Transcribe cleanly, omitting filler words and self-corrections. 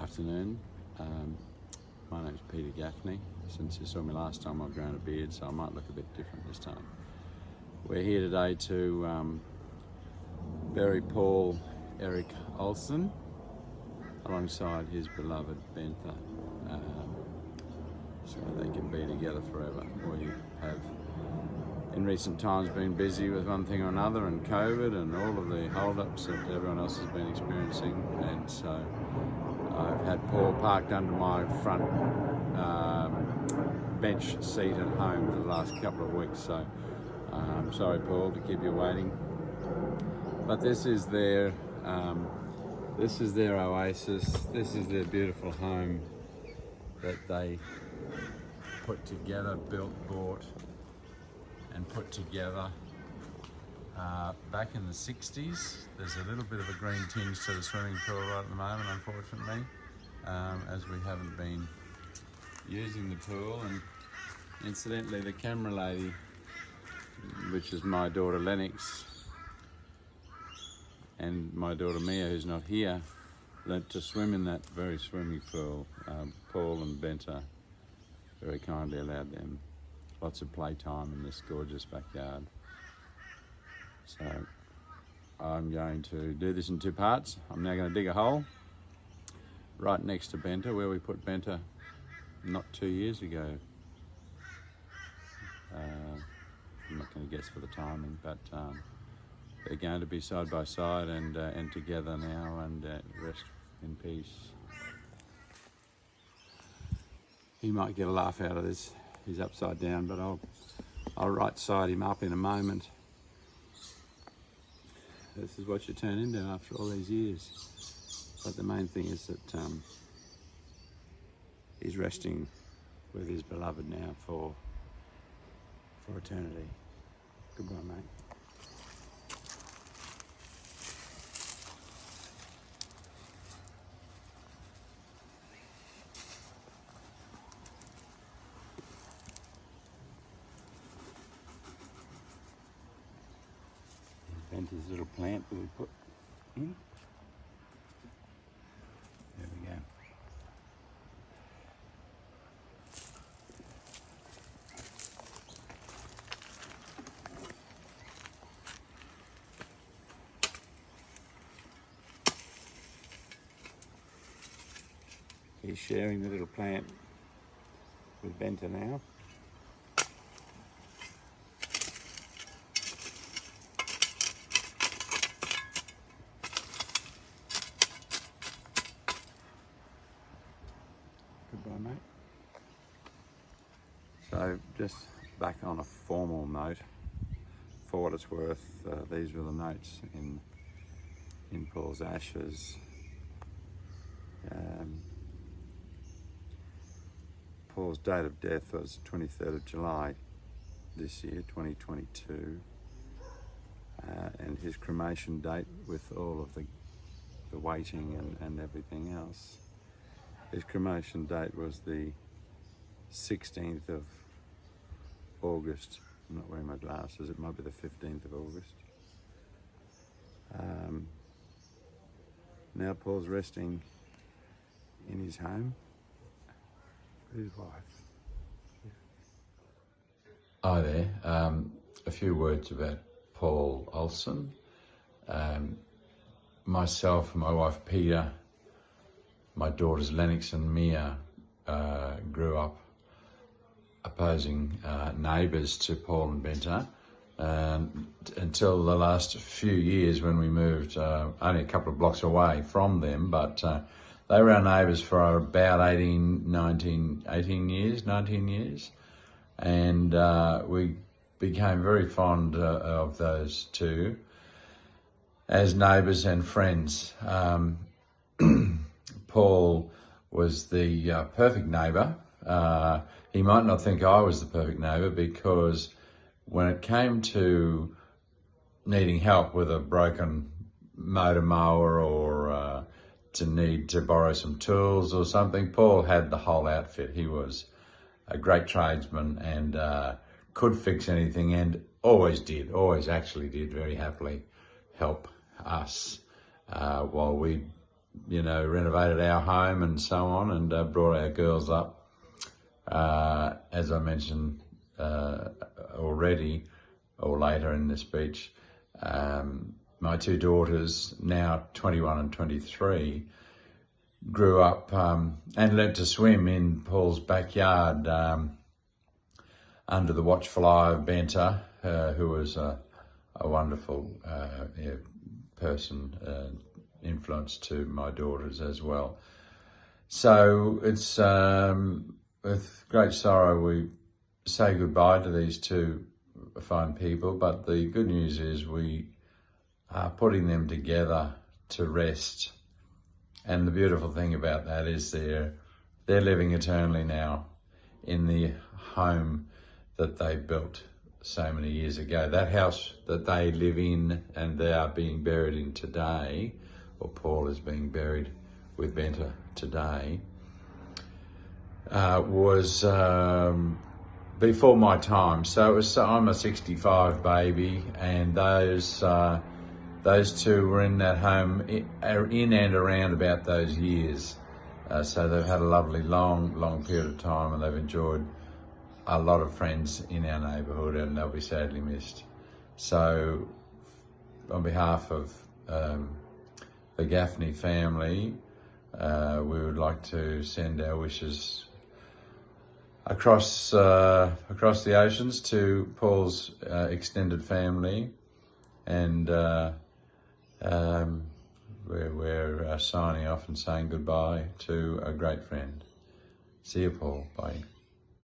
Afternoon. My name's Peter Gaffney. Since you saw me last time, I've grown a beard, so I might look a bit different this time. We're here today to bury Poul Erik Olsen alongside his beloved Bentha, so they can be together forever. We have in recent times been busy with one thing or another, and COVID and all of the hold-ups that everyone else has been experiencing, and so I've had Poul parked under my front bench seat at home for the last couple of weeks, so I'm sorry, Poul, to keep you waiting. But this is their oasis. This is their beautiful home that they put together, built, bought, and put together back in the 60s. There's a little bit of a green tinge to the swimming pool right at the moment, unfortunately, as we haven't been using the pool. And incidentally, the camera lady, which is my daughter Lennox, and my daughter Mia, who's not here, learnt to swim in that very swimming pool. Poul and Bentha very kindly allowed them lots of playtime in this gorgeous backyard. So I'm going to do this in two parts. I'm now going to dig a hole right next to Bentha, where we put Bentha not 2 years ago. I'm not going to guess for the timing, but they're going to be side by side and together now, and rest in peace. He might get a laugh out of this. He's upside down, but I'll right side him up in a moment. This is what you turn into after all these years. But the main thing is that he's resting with his beloved now for eternity. Goodbye, mate. Bentha's little plant that we put in. There we go. He's sharing the little plant with Bentha now. Goodbye, mate. So just back on a formal note, for what it's worth, these were the notes in Paul's ashes. Paul's date of death was 23rd of July this year, 2022, and his cremation date, with all of the waiting and everything else, his cremation date was the 16th of August. I'm not wearing my glasses, it might be the 15th of August. Now Paul's resting in his home with his wife. Hi there. A few words about Poul Olsen. Myself and my wife Peter, my daughters Lennox and Mia, grew up opposing neighbours to Poul and Bentha until the last few years, when we moved only a couple of blocks away from them, but they were our neighbours for about 19 years, and we became very fond of those two as neighbours and friends. Poul was the perfect neighbour. He might not think I was the perfect neighbour, because when it came to needing help with a broken motor mower or to need to borrow some tools or something, Poul had the whole outfit. He was a great tradesman and could fix anything, and always actually did very happily help us while we renovated our home and so on, and brought our girls up. As I mentioned already, or later in this speech, my two daughters, now 21 and 23, grew up and learnt to swim in Paul's backyard under the watchful eye of Benta, who was a wonderful person, influence to my daughters as well. So it's with great sorrow we say goodbye to these two fine people, but the good news is we are putting them together to rest. And the beautiful thing about that is they're living eternally now in the home that they built so many years ago. That house that they live in and they are being buried in today, or Paul is being buried with Benta today, was before my time. So I'm a 65 baby, and those two were in that home in and around about those years. So they've had a lovely long period of time, and they've enjoyed a lot of friends in our neighbourhood, and they'll be sadly missed. So on behalf of the Gaffney family, we would like to send our wishes across the oceans to Paul's extended family, and we're signing off and saying goodbye to a great friend. See you, Paul. Bye.